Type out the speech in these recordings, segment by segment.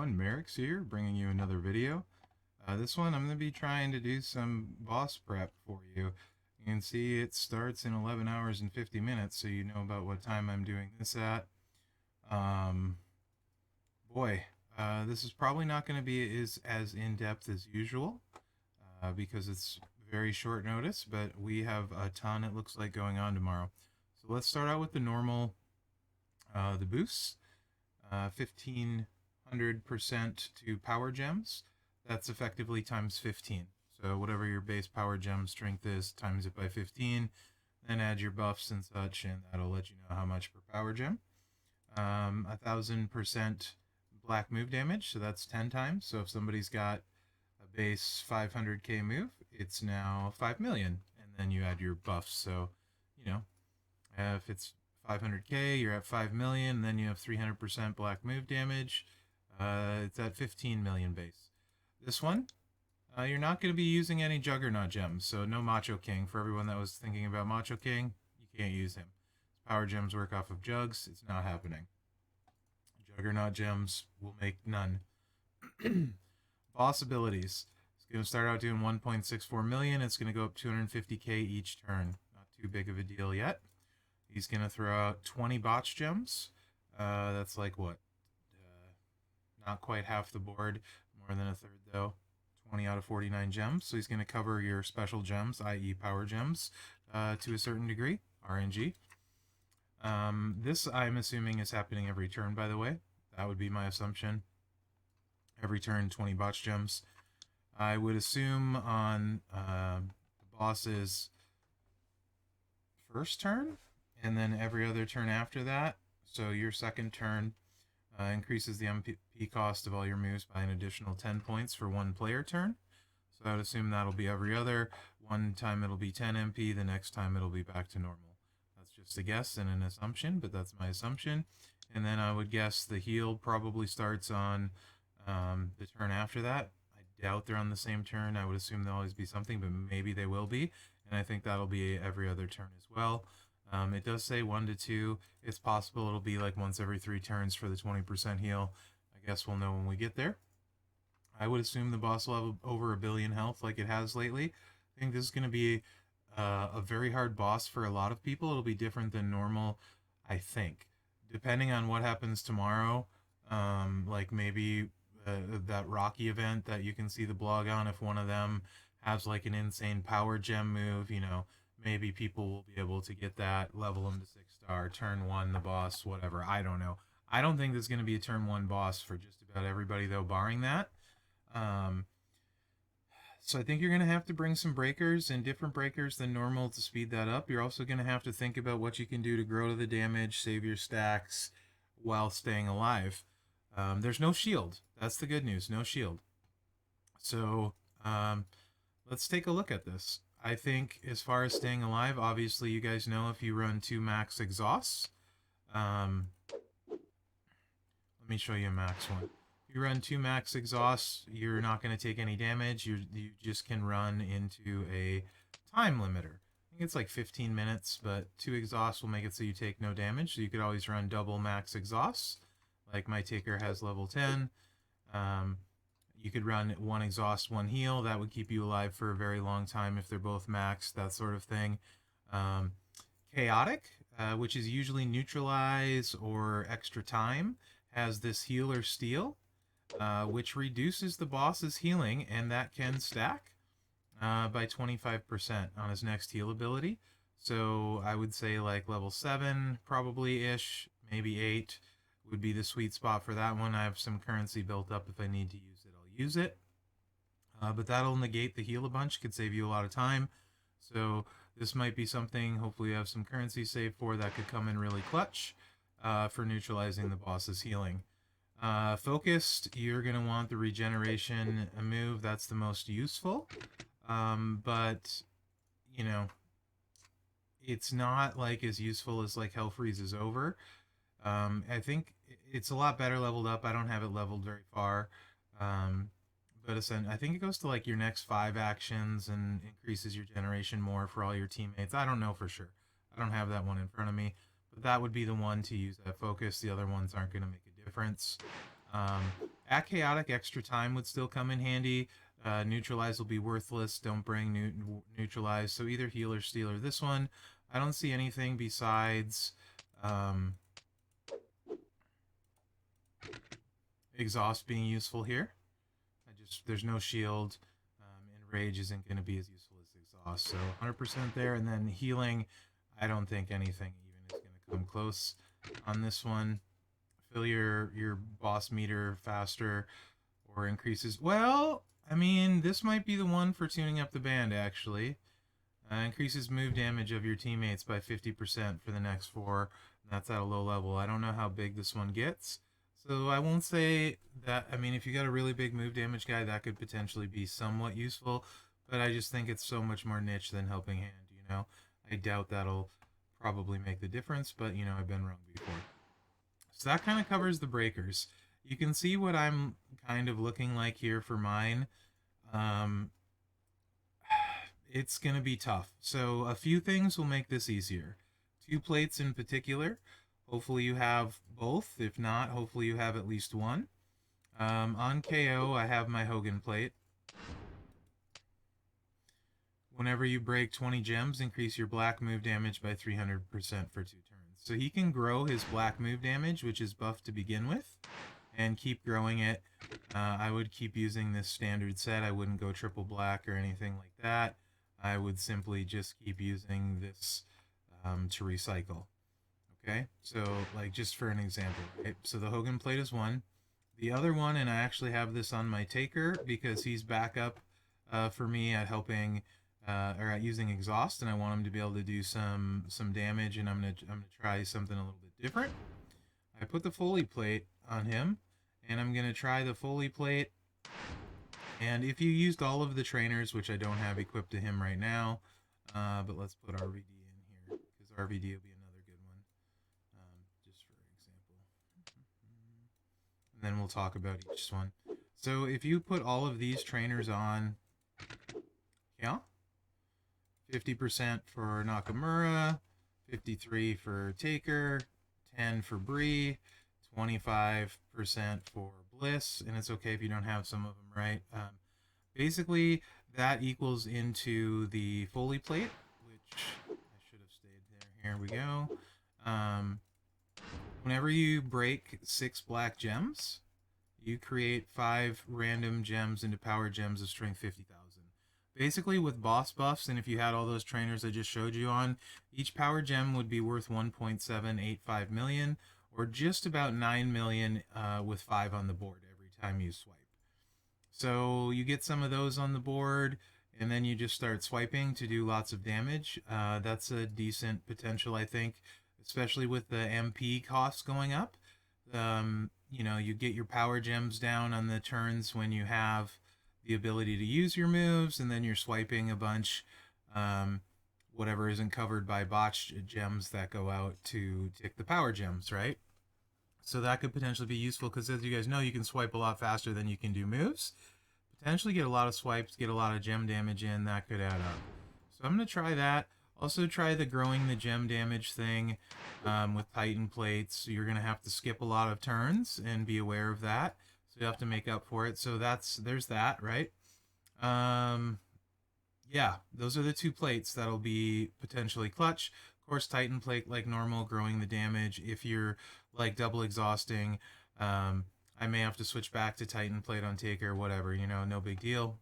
everyone, Mherex here, bringing you another video. This one I'm going to be trying to do some boss prep for you. You can see it starts in 11 hours and 50 minutes, so you know about what time I'm doing this at. Um, boy, this is probably not going to be as in-depth as usual, because it's very short notice, but we have a ton, it looks like, going on tomorrow. So let's start out with the normal, the boosts. 1500% to power gems. That's effectively times 15. So whatever your base power gem strength is, times it by 15, then add your buffs and such, and that'll let you know how much per power gem. 1000% black move damage, so that's 10 times. So if somebody's got a base 500k move, it's now 5 million, and then you add your buffs. So, you know, if it's 500k, you're at 5 million, then you have 300% black move damage. It's at 15 million base. This one, you're not going to be using any Juggernaut gems, so no Macho King. For everyone that was thinking about Macho King, you can't use him. Power gems work off of jugs, it's not happening. Juggernaut gems will make none. Boss abilities. It's going to start out doing 1.64 million. It's going to go up 250k each turn. Not too big of a deal yet. He's going to throw out 20 botch gems. That's like what? Not quite half the board. More than a third, though. 20 out of 49 gems. So he's going to cover your special gems, i.e. power gems, to a certain degree. RNG. This, I'm assuming, is happening every turn, by the way. That would be my assumption. Every turn, 20 botch gems. I would assume on the boss's first turn, and then every other turn after that. So your second turn increases the MP cost of all your moves by an additional 10 points for one player turn. So I would assume that'll be every other. One time it'll be 10 MP, the next time it'll be back to normal. That's just a guess and an assumption, but that's my assumption. And then I would guess the heal probably starts on the turn after that. I doubt they're on the same turn. I would assume there'll always be something, but maybe they will be. And I think that'll be every other turn as well. It does say 1 to 2. It's possible it'll be like once every 3 turns for the 20% heal. I guess we'll know when we get there. I would assume the boss will have over 1 billion health like it has lately. I think this is going to be a very hard boss for a lot of people. It'll be different than normal, I think. Depending on what happens tomorrow, like maybe that Rocky event that you can see the blog on, if one of them has like an insane power gem move, you know, maybe people will be able to get that, level them to 6-star, turn 1, the boss, whatever. I don't know. I don't think there's going to be a turn 1 boss for just about everybody, though, barring that. So I think you're going to have to bring some breakers and different breakers than normal to speed that up. You're also going to have to think about what you can do to grow to the damage, save your stacks while staying alive. There's no shield. That's the good news. No shield. So let's take a look at this. I think as far as staying alive, obviously you guys know if you run 2 max exhausts. Let me show you a max one. If you run 2 max exhausts, you're not going to take any damage. You just can run into a time limiter. I think it's like 15 minutes, but 2 exhausts will make it so you take no damage. So you could always run double max exhausts, like my taker has level 10. You could run 1 exhaust, 1 heal. That would keep you alive for a very long time if they're both maxed, that sort of thing. Chaotic, which is usually neutralize or extra time, has this heal or steal, which reduces the boss's healing, and that can stack by 25% on his next heal ability. So I would say like level 7 probably-ish, maybe 8 would be the sweet spot for that one. I have some currency built up. If I need to use it, I'll use it. But that'll negate the heal a bunch, could save you a lot of time. So this might be something, hopefully you have some currency saved for, that could come in really clutch for neutralizing the boss's healing. Focused, you're going to want the regeneration move. That's the most useful. But, you know, it's not like as useful as like Hell Freezes Over. I think it's a lot better leveled up. I don't have it leveled very far. But I think it goes to like your next 5 actions and increases your generation more for all your teammates. I don't know for sure. I don't have that one in front of me. But that would be the one to use that focus. The other ones aren't going to make a difference. At chaotic, extra time would still come in handy. Neutralize will be worthless. Don't bring neutralize. So either heal or steal or this one. I don't see anything besides exhaust being useful here. There's no shield. Enrage isn't going to be as useful as exhaust. So 100% there, and then healing. I don't think anything even is going to come close on this one. Fill your boss meter faster or increases. Well, I mean, this might be the one for tuning up the band, actually. Increases move damage of your teammates by 50% for the next 4. That's at a low level. I don't know how big this one gets. So I won't say that. I mean, if you got a really big move damage guy, that could potentially be somewhat useful. But I just think it's so much more niche than Helping Hand, you know? I doubt that'll probably make the difference, but, you know, I've been wrong before. So that kind of covers the breakers. You can see what I'm kind of looking like here for mine. It's going to be tough. So a few things will make this easier. 2 plates in particular. Hopefully you have both. If not, hopefully you have at least one. On KO, I have my Hogan plate. Whenever you break 20 gems, increase your black move damage by 300% for 2 turns. So he can grow his black move damage, which is buffed to begin with, and keep growing it. I would keep using this standard set. I wouldn't go triple black or anything like that. I would simply just keep using this to recycle. Okay, so like just for an example, right? So the Hogan plate is one. The other one, and I actually have this on my Taker because he's backup for me at helping or at using exhaust, and I want him to be able to do some damage, and I'm gonna try something a little bit different. I put the Foley plate on him, and I'm gonna try the Foley plate. And if you used all of the trainers, which I don't have equipped to him right now, but let's put RVD in here, because RVD will be another good one, just for example. And then we'll talk about each one. So if you put all of these trainers on, yeah, 50% for Nakamura, 53 for Taker, 10 for Bree, 25% for Bliss, and it's okay if you don't have some of them, right? Basically, that equals into the Foley plate, which I should have stayed there. Here we go. Whenever you break 6 black gems, you create 5 random gems into power gems of strength 50,000. Basically, with boss buffs, and if you had all those trainers I just showed you on, each power gem would be worth 1.785 million, or just about 9 million with 5 on the board every time you swipe. So you get some of those on the board, and then you just start swiping to do lots of damage. That's a decent potential, I think, especially with the MP costs going up. You know, you get your power gems down on the turns when you have the ability to use your moves, and then you're swiping a bunch, whatever isn't covered by botched gems that go out to tick the power gems, right? So that could potentially be useful because, as you guys know, you can swipe a lot faster than you can do moves. Potentially get a lot of swipes, get a lot of gem damage in, that could add up. So I'm going to try that. Also try the growing the gem damage thing with Titan plates. So you're going to have to skip a lot of turns and be aware of that. So you have to make up for it. So there's that, right? Yeah, those are the 2 plates that'll be potentially clutch. Of course, Titan plate like normal, growing the damage. If you're like double exhausting, I may have to switch back to Titan plate on Taker, whatever, you know, no big deal.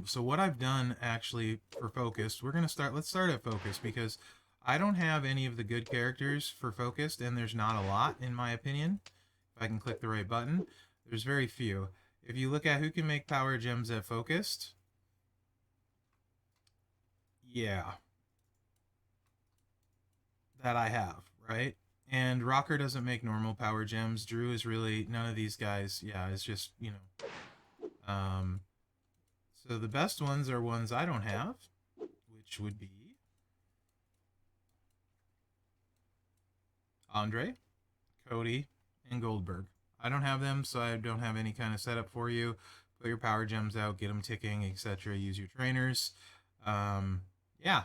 So what I've done actually for Focused, let's start at Focused because I don't have any of the good characters for Focused, and there's not a lot in my opinion. If I can click the right button, there's very few. If you look at who can make power gems at Focused, yeah, that I have, right? And Rocker doesn't make normal power gems. Drew is really none of these guys. Yeah, it's just, you know. So the best ones are ones I don't have, which would be Andre, Cody, and Goldberg. I don't have them, so I don't have any kind of setup for you. Put your power gems out, get them ticking, etc. Use your trainers. Yeah.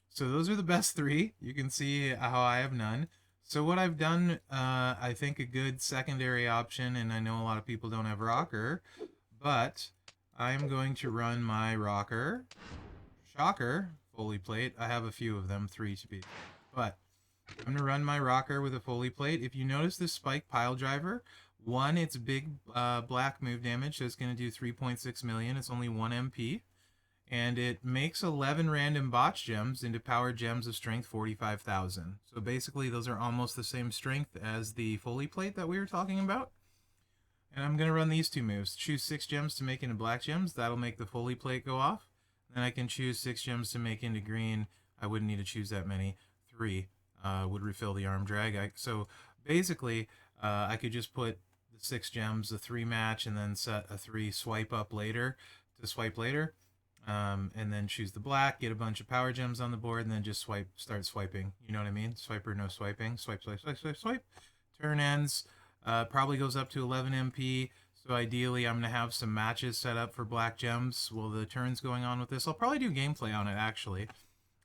So those are the best 3. You can see how I have none. So what I've done, I think a good secondary option, and I know a lot of people don't have rocker, but I'm going to run my rocker, shocker, fully plate. I have a few of them, 3 to be, but I'm gonna run my rocker with a fully plate. If you notice this spike pile driver, one, it's big black move damage, so it's gonna do 3.6 million. It's only 1 MP. And it makes 11 random botch gems into powered gems of strength 45,000. So basically, those are almost the same strength as the fully plate that we were talking about. And I'm going to run these two moves. Choose 6 gems to make into black gems. That'll make the fully plate go off. Then I can choose 6 gems to make into green. I wouldn't need to choose that many. 3 would refill the arm drag. So basically, I could just put the 6 gems, a 3 match, and then set a 3 swipe up later to swipe later. And then choose the black, get a bunch of power gems on the board, and then just start swiping. You know what I mean? Swiper, no swiping. Swipe, swipe, swipe, swipe, swipe. Turn ends. Probably goes up to 11 MP. So ideally, I'm going to have some matches set up for black gems while the turn's going on with this. I'll probably do gameplay on it, actually.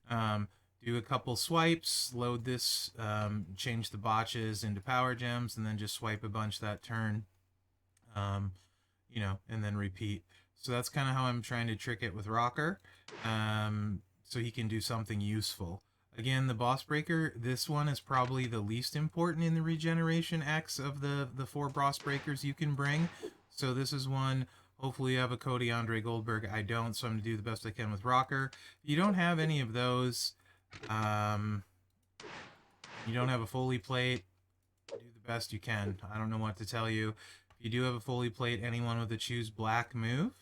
Do a couple swipes, load this, change the botches into power gems, and then just swipe a bunch that turn. And then repeat. So that's kind of how I'm trying to trick it with Rocker, so he can do something useful. Again, the boss breaker, this one is probably the least important in the regeneration X of the 4 boss breakers you can bring. So this is one, hopefully you have a Cody Andre Goldberg. I don't, so I'm going to do the best I can with Rocker. If you don't have any of those, you don't have a fully plate, do the best you can. I don't know what to tell you. If you do have a fully plate, anyone with a choose black move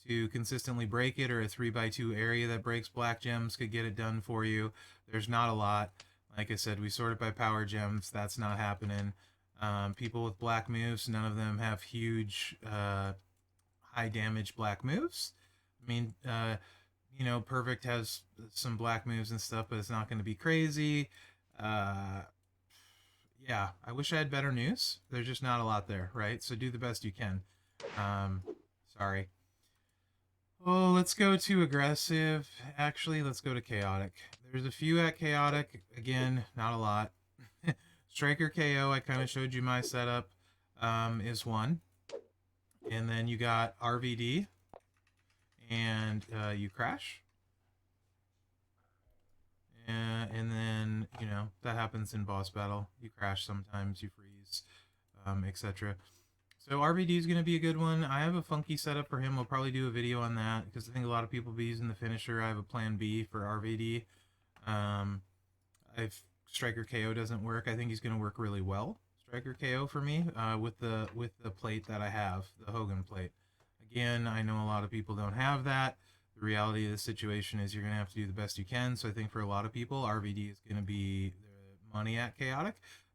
to consistently break it, or a 3x2 area that breaks black gems could get it done for you. There's not a lot. Like I said, we sort it by power gems. That's not happening. People with black moves, none of them have huge high damage black moves. I mean, Perfect has some black moves and stuff, but it's not going to be crazy. Yeah, I wish I had better news. There's just not a lot there, right? So do the best you can. Sorry. Oh, let's go to aggressive. Actually, let's go to chaotic. There's a few at chaotic. Again, not a lot. Striker KO, I kind of showed you my setup, is one. And then you got RVD, and you crash. And then, that happens in boss battle. You crash sometimes, you freeze, etc. So RVD is going to be a good one. I have a funky setup for him. We'll probably do a video on that because I think a lot of people will be using the finisher. I have a plan B for RVD. If Striker KO doesn't work, I think he's going to work really well. Striker KO for me with the plate that I have, the Hogan plate. Again, I know a lot of people don't have that. The reality of the situation is you're going to have to do the best you can. So I think for a lot of people, RVD is going to be the money at chaotic.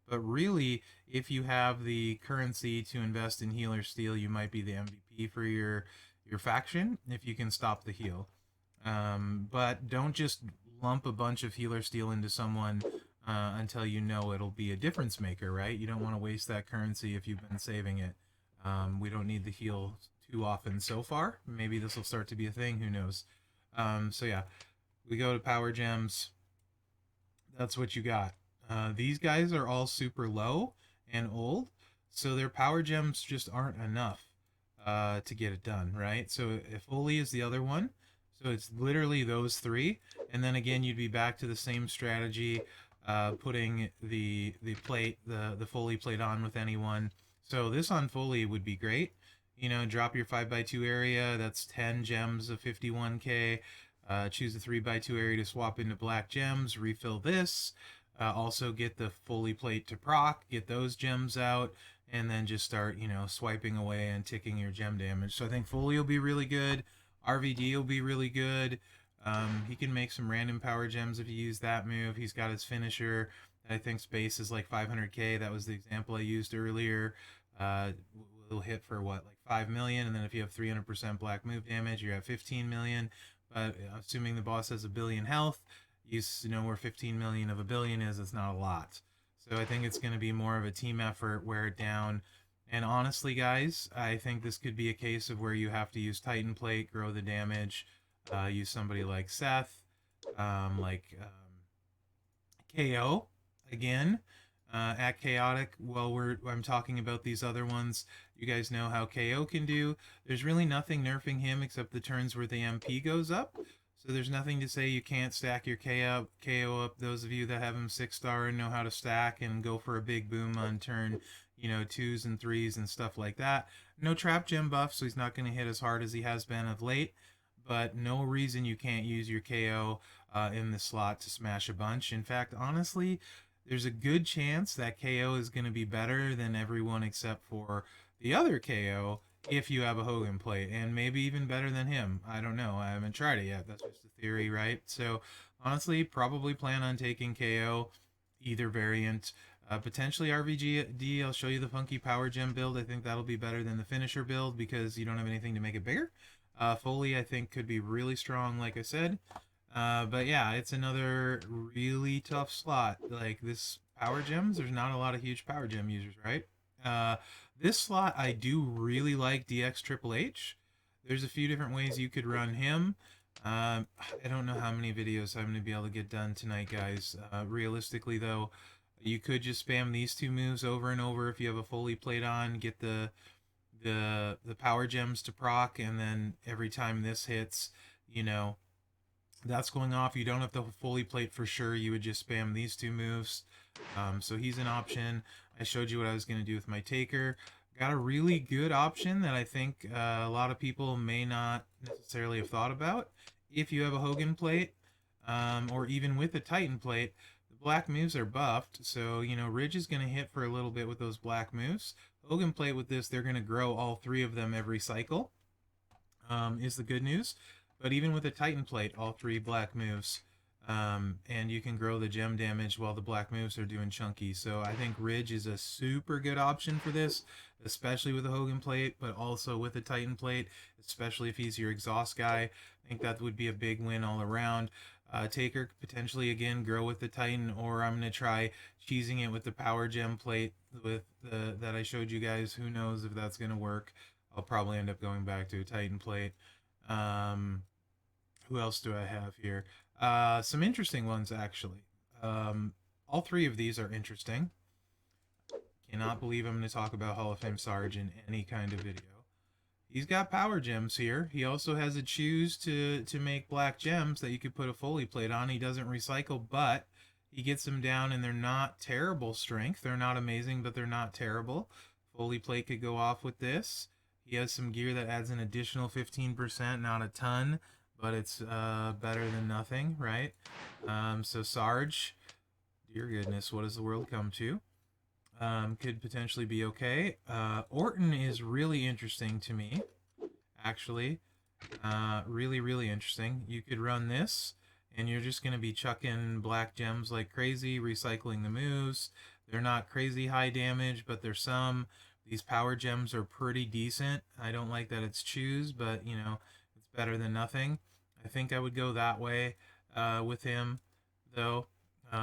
But really, if you have the currency to invest in healer steel, you might be the MVP for your faction if you can stop the heal. But don't just lump a bunch of healer steel into someone until you know it'll be a difference maker, right? You don't want to waste that currency if you've been saving it. We don't need the heal too often so far. Maybe this will start to be a thing. Who knows? So yeah, we go to power gems. That's what you got. These guys are all super low and old, so their power gems just aren't enough to get it done, right? So if Oli is the other one, so it's literally those 3, and then again you'd be back to the same strategy, putting the plate, the Foley plate on with anyone. So this on Foley would be great. Drop your 5x2 area. That's 10 gems of 51k. Choose the 3x2 area to swap into black gems. Refill this. Also get the Foley plate to proc. Get those gems out. And then just start, swiping away and ticking your gem damage. So I think Foley will be really good. RVD will be really good. He can make some random power gems if you use that move. He's got his finisher. I think space is like 500k. That was the example I used earlier. Will hit for what, like 5 million, and then if you have 300% black move damage, you're at 15 million. But assuming the boss has a billion health, you know where 15 million of a billion is. It's not a lot. So I think it's going to be more of a team effort, wear it down. And honestly, guys, I think this could be a case of where you have to use Titan Plate, grow the damage, use somebody like Seth, KO again. At Chaotic, while I'm talking about these other ones, you guys know how KO can do. There's really nothing nerfing him except the turns where the MP goes up. So there's nothing to say you can't stack your KO up. Those of you that have him 6-star and know how to stack and go for a big boom on turn, 2s and 3s and stuff like that. No trap gem buff, so he's not going to hit as hard as he has been of late. But no reason you can't use your KO in the slot to smash a bunch. In fact, honestly, there's a good chance that KO is going to be better than everyone except for the other KO if you have a Hogan plate, and maybe even better than him. I don't know. I haven't tried it yet. That's just a theory, right? So, honestly, probably plan on taking KO, either variant. Potentially RVGD. I'll show you the funky power gem build. I think that'll be better than the finisher build because you don't have anything to make it bigger. Foley, I think, could be really strong, like I said. But yeah, it's another really tough slot. Like this power gems, there's not a lot of huge power gem users, right? This slot, I do really like DX Triple H. There's a few different ways you could run him. I don't know how many videos I'm going to be able to get done tonight, guys. Realistically, though, you could just spam these two moves over and over if you have a Foley plate on. Get the power gems to proc, and then every time this hits, that's going off. You don't have to fully plate for sure. You would just spam these two moves. So he's an option. I showed you what I was going to do with my taker. Got a really good option that I think a lot of people may not necessarily have thought about. If you have a Hogan plate, or even with a Titan plate, the black moves are buffed. So, Ridge is going to hit for a little bit with those black moves. Hogan plate with this, they're going to grow all three of them every cycle, is the good news. But even with a Titan plate, all three black moves, and you can grow the gem damage while the black moves are doing chunky. So I think Ridge is a super good option for this, especially with a Hogan plate, but also with a Titan plate, especially if he's your exhaust guy. I think that would be a big win all around. Taker potentially again grow with the Titan, or I'm gonna try cheesing it with the power gem plate with the that I showed you guys. Who knows if that's gonna work? I'll probably end up going back to a Titan plate. Who else do I have here? Some interesting ones, actually. All three of these are interesting. Cannot believe I'm going to talk about Hall of Fame Sarge in any kind of video. He's got power gems here. He also has a choose to make black gems that you could put a Foley plate on. He doesn't recycle, but he gets them down, and they're not terrible strength. They're not amazing, but they're not terrible. Foley plate could go off with this. He has some gear that adds an additional 15%, not a ton, but it's better than nothing, right? So Sarge, dear goodness, what has the world come to? Could potentially be okay. Orton is really interesting to me, actually. Really, really interesting. You could run this, and you're just going to be chucking black gems like crazy, recycling the moves. They're not crazy high damage, but there's some. These power gems are pretty decent. I don't like that it's choose, but, it's better than nothing. I think I would go that way with him, though,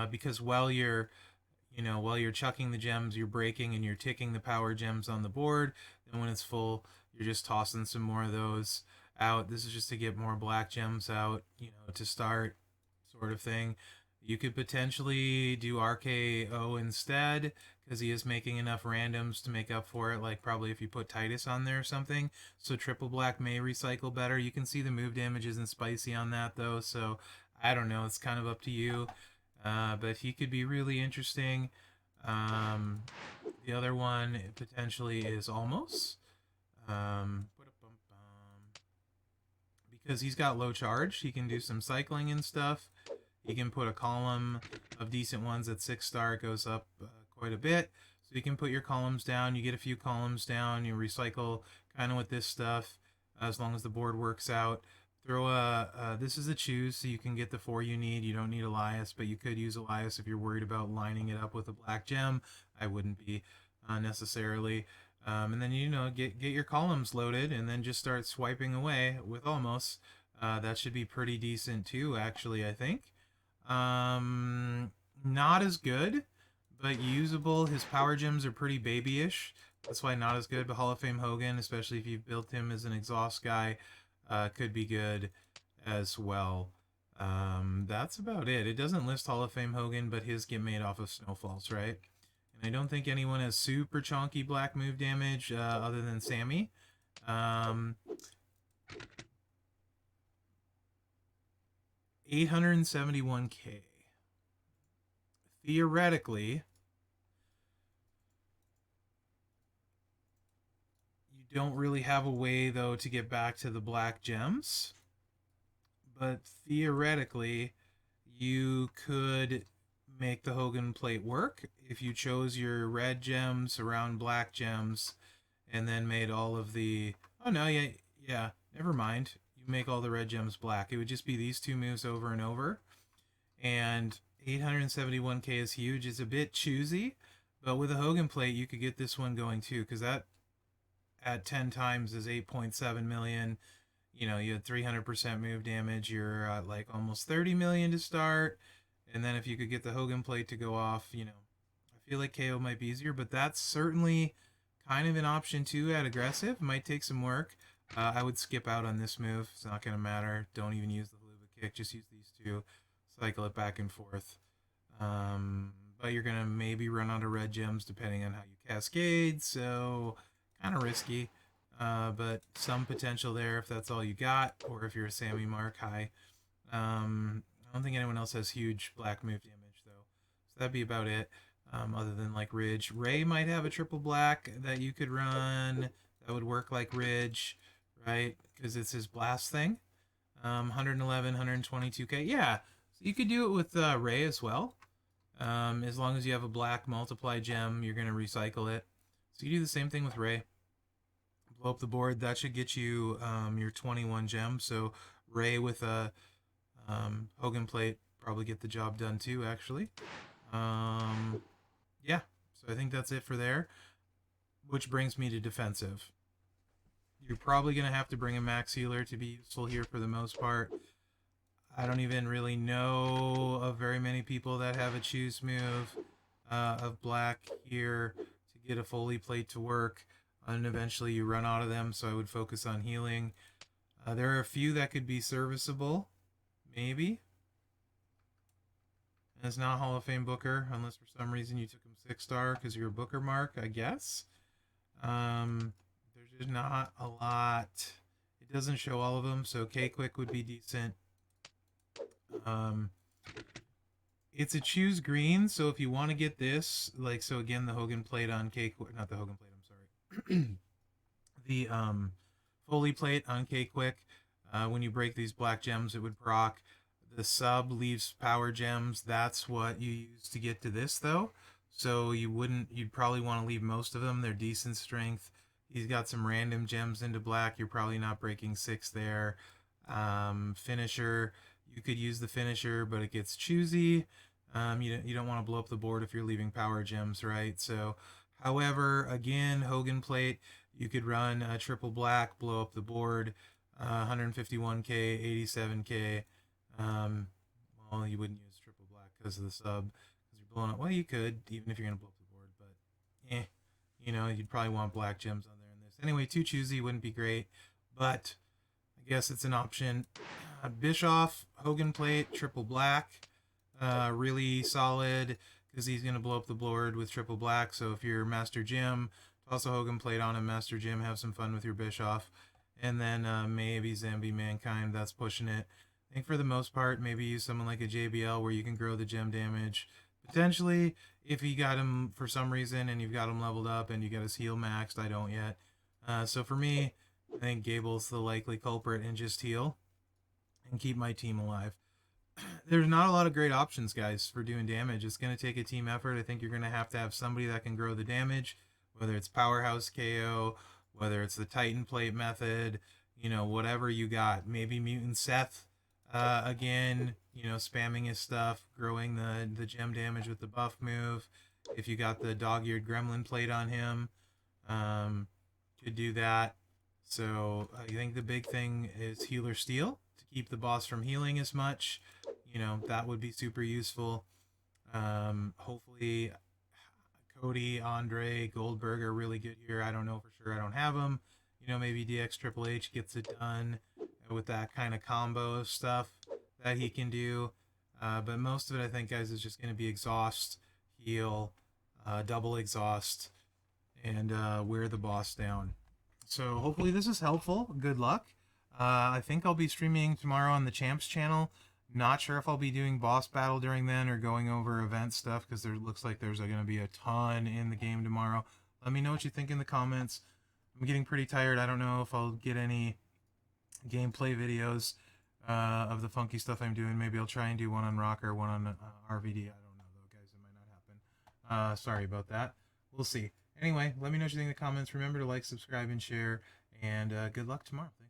because while you're chucking the gems, you're breaking and you're ticking the power gems on the board. Then when it's full, you're just tossing some more of those out. This is just to get more black gems out, to start, sort of thing. You could potentially do RKO instead, because he is making enough randoms to make up for it, like probably if you put Titus on there or something. So triple black may recycle better. You can see the move damage isn't spicy on that, though, so I don't know. It's kind of up to you. But he could be really interesting. The other one potentially is Almost. Because he's got low charge, he can do some cycling and stuff. He can put a column of decent ones at 6-star. It goes up quite a bit. So you can put your columns down. You get a few columns down. You recycle kind of with this stuff as long as the board works out. This is a choose, so you can get the 4 you need. You don't need Elias, but you could use Elias if you're worried about lining it up with a black gem. I wouldn't be necessarily. And then, get your columns loaded and then just start swiping away with Almost. That should be pretty decent too, actually, I think. Not as good, but usable. His power gems are pretty babyish. That's why not as good, but Hall of Fame Hogan, especially if you've built him as an exhaust guy, could be good as well. That's about it. It doesn't list Hall of Fame Hogan, but his get made off of Snowfalls, right? And I don't think anyone has super chonky black move damage other than Sammy. 871k. Theoretically, you don't really have a way, though, to get back to the black gems. But theoretically, you could make the Hogan plate work if you chose your red gems around black gems and then made all of the... Oh, no, yeah, never mind. You make all the red gems black. It would just be these two moves over and over. And 871k is huge. It's a bit choosy, but with a Hogan plate, you could get this one going too, because that at 10 times is 8.7 million. You know, you had 300% move damage. You're at like almost 30 million to start. And then if you could get the Hogan plate to go off, you know, I feel like KO might be easier, but that's certainly kind of an option too at aggressive. Might take some work. I would skip out on this move. It's not going to matter. Don't even use the Haluva kick. Just use these two. Cycle it back and forth. But you're going to maybe run out of red gems depending on how you cascade. So kind of risky. But some potential there if that's all you got, or if you're a Sammy Mark high. I don't think anyone else has huge black move damage though, so that'd be about it. Other than like Ridge, Ray might have a triple black that you could run that would work like Ridge, right? Because it's his blast thing. 111, 122k. Yeah, so you could do it with Ray as well. As long as you have a black multiply gem, you're gonna recycle it. So you do the same thing with Ray. Blow up the board. That should get you your 21 gems. So Ray with a Hogan plate probably get the job done too, actually. Yeah, so I think that's it for there. Which brings me to defensive. You're probably going to have to bring a max healer to be useful here for the most part. I don't even really know of very many people that have a choose move of black here to get a Foley plate to work. And eventually you run out of them, so I would focus on healing. There are a few that could be serviceable, maybe. And it's not Hall of Fame Booker, unless for some reason you took him 6-star because you're a Booker mark, I guess. There's just not a lot. It doesn't show all of them, so K-Quick would be decent. It's a choose green, so if you want to get this, like, so again, the Hogan plate on K-Quick, not the Hogan plate, I'm sorry. The Foley plate on K-Quick, when you break these black gems, it would proc. The sub leaves power gems. That's what you use to get to this, though. So you'd probably want to leave most of them. They're decent strength. He's got some random gems into black. You're probably not breaking 6 there. Finisher, you could use the finisher, but it gets choosy. You don't want to blow up the board if you're leaving power gems, right? So, however, again, Hogan plate, you could run a triple black, blow up the board, 151k, 87k. Well, you wouldn't use triple black because of the sub, because you're blowing up. Well, you could, even if you're gonna blow up the board, but you know, you'd probably want black gems on there in this. Anyway, too choosy wouldn't be great, but I guess it's an option. Bischoff, Hogan plate, triple black, really solid because he's gonna blow up the board with triple black. So if you're Master Jim, toss a Hogan plate on him, Master Jim, have some fun with your Bischoff, and then maybe Zambi Mankind. That's pushing it. I think for the most part, maybe use someone like a JBL where you can grow the gem damage. Potentially, if you got him for some reason and you've got him leveled up and you got his heal maxed, I don't yet. So for me, I think Gable's the likely culprit and just heal and keep my team alive. There's not a lot of great options, guys, for doing damage. It's going to take a team effort. I think you're going to have somebody that can grow the damage, whether it's Powerhouse KO, whether it's the Titan Plate method, you know, whatever you got. Maybe Mutant Seth, again, you know, spamming his stuff, growing the gem damage with the buff move. If you got the dog-eared gremlin plate on him, could do that. So I think the big thing is healer steal to keep the boss from healing as much. You know, that would be super useful. Hopefully Cody, Andre, Goldberg are really good here. I don't know for sure. I don't have them. You know, maybe DX Triple H gets it done with that kind of combo of stuff that he can do. But most of it, I think, guys, is just going to be exhaust, heal, double exhaust, and wear the boss down. So hopefully this is helpful. Good luck. I think I'll be streaming tomorrow on the Champs channel. Not sure if I'll be doing boss battle during then or going over event stuff, because there looks like there's going to be a ton in the game tomorrow. Let me know what you think in the comments. I'm getting pretty tired. I don't know if I'll get any gameplay videos of the funky stuff I'm doing. Maybe I'll try and do one on Rocker, one on RVD. I don't know though, guys. It might not happen. Sorry about that. We'll see. Anyway, let me know what you think in the comments. Remember to like, subscribe, and share. And good luck tomorrow. Thanks.